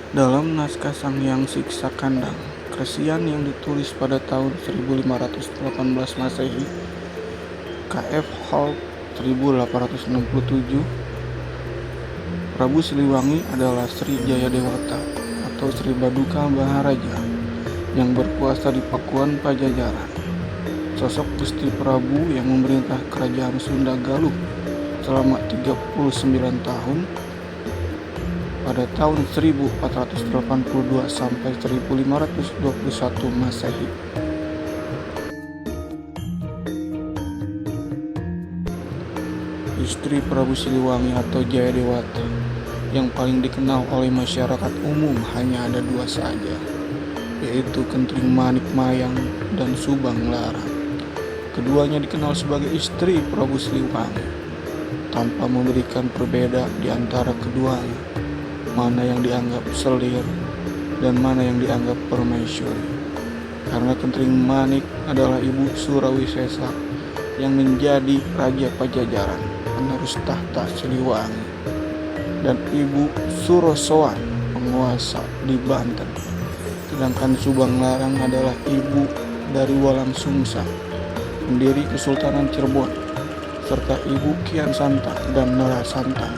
Dalam naskah Sang Hyang Siksa Kandang, Kresian yang ditulis pada tahun 1518 Masehi, KF Holt 1867, Prabu Siliwangi adalah Sri Jayadewata atau Sri Baduka Maharaja yang berkuasa di Pakuan Pajajaran. Sosok Gusti Prabu yang memerintah kerajaan Sunda Galuh selama 39 tahun pada tahun 1482 sampai 1521 Masehi. Istri Prabu Siliwangi atau Jayadewata yang paling dikenal oleh masyarakat umum hanya ada dua saja, yaitu Kentring Manik Mayang dan Subang Larang. Keduanya dikenal sebagai istri Prabu Siliwangi, tanpa memberikan perbeda di antara keduanya, mana yang dianggap selir dan mana yang dianggap permaisuri. Karena Kentring Manik adalah ibu Surawisesa yang menjadi Raja Pajajaran, penerus tahta Siliwangi, dan ibu Surosoan, penguasa di Banten. Sedangkan Subang Larang adalah ibu dari Walang Sungsang, pendiri Kesultanan Cirebon, serta ibu Kian Santang dan Nara Santang,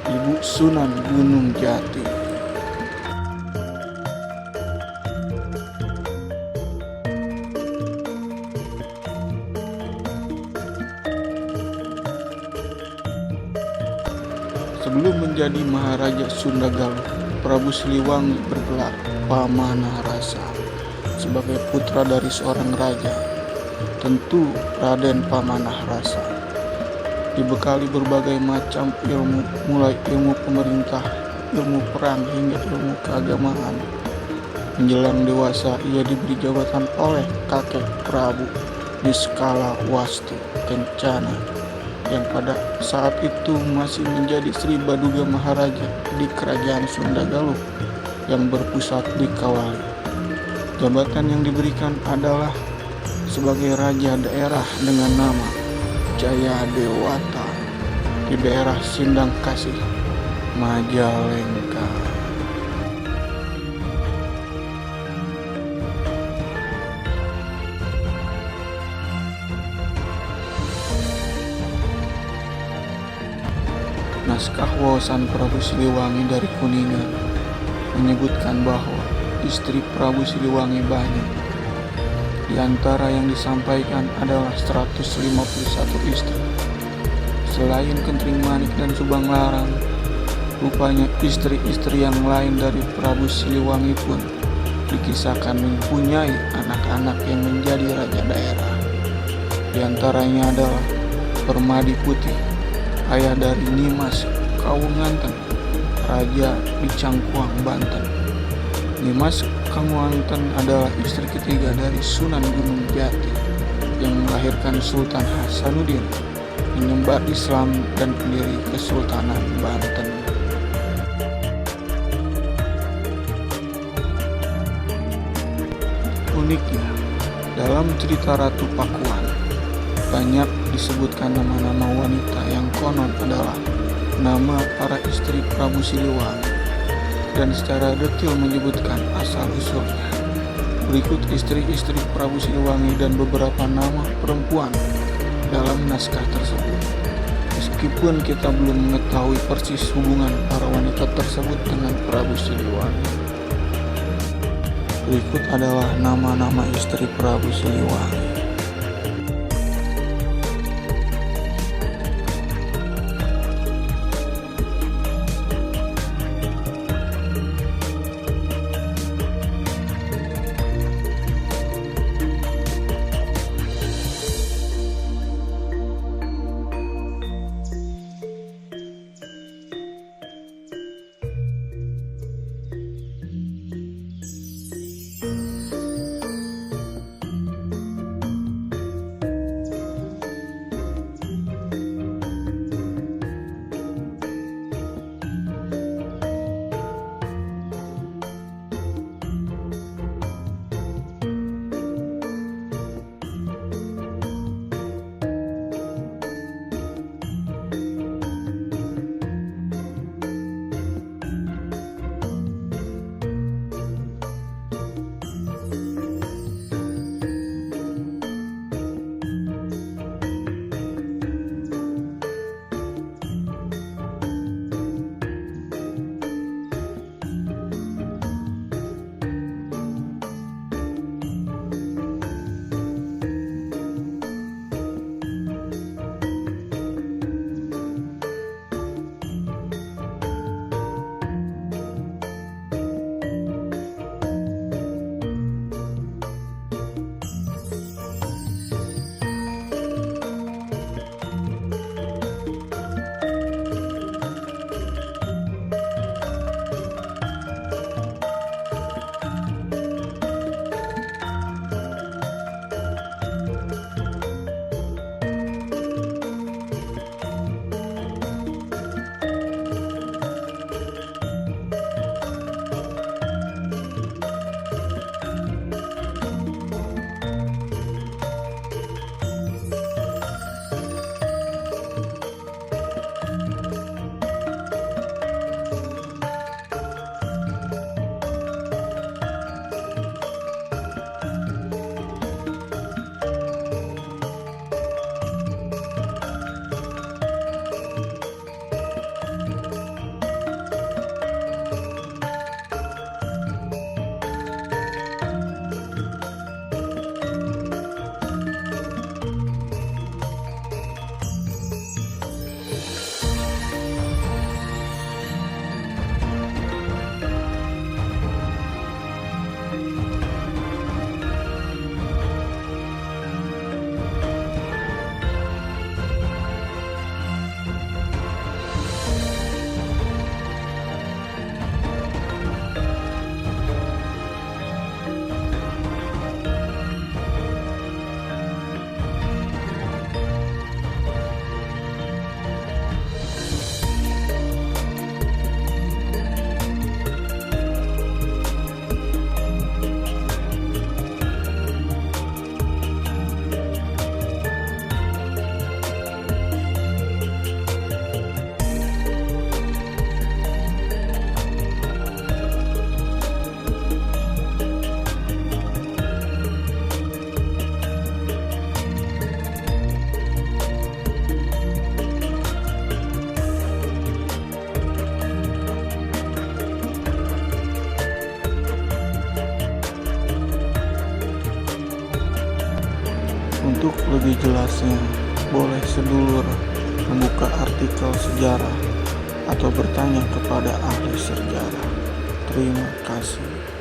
ibu Sunan Gunung Jati. Sebelum menjadi Maharaja Sunda Galuh, Prabu Siliwangi bergelar Pamanah Rasa sebagai putra dari seorang raja, tentu Raden Pamanah Rasa. Dibekali berbagai macam ilmu, mulai ilmu pemerintah, ilmu perang, hingga ilmu keagamaan. Menjelang dewasa, ia diberi jabatan oleh kakek Prabu Niskala Wastu Kencana, yang pada saat itu masih menjadi Sri Baduga Maharaja di Kerajaan Sunda Galuh yang berpusat di Kawali. Jabatan yang diberikan adalah sebagai Raja Daerah dengan nama Jayadewata di daerah Sindang Kasih, Majalengka. Naskah Wawasan Prabu Siliwangi dari Kuningan menyebutkan bahwa istri Prabu Siliwangi banyak. Di antara yang disampaikan adalah 151 istri. Selain Kentring Manik dan Subang Larang, rupanya istri-istri yang lain dari Prabu Siliwangi pun dikisahkan mempunyai anak-anak yang menjadi raja daerah. Di antaranya adalah Permadi Putih, ayah dari Nimas Kawunganten, Raja di Cangkuang, Banten. Nimas Kawunganten adalah istri ketiga dari Sunan Gunung Jati yang melahirkan Sultan Hasanuddin, penyembah Islam dan pendiri Kesultanan Banten. Uniknya, dalam cerita Ratu Pakuan, banyak disebutkan nama-nama wanita yang konon adalah nama para istri Prabu Siliwangi, dan secara detail menyebutkan asal-usulnya. Berikut istri-istri Prabu Siliwangi dan beberapa nama perempuan dalam naskah tersebut. Meskipun kita belum mengetahui persis hubungan para wanita tersebut dengan Prabu Siliwangi. Berikut adalah nama-nama istri Prabu Siliwangi. Untuk lebih jelasnya, boleh sedulur membuka artikel sejarah atau bertanya kepada ahli sejarah. Terima kasih.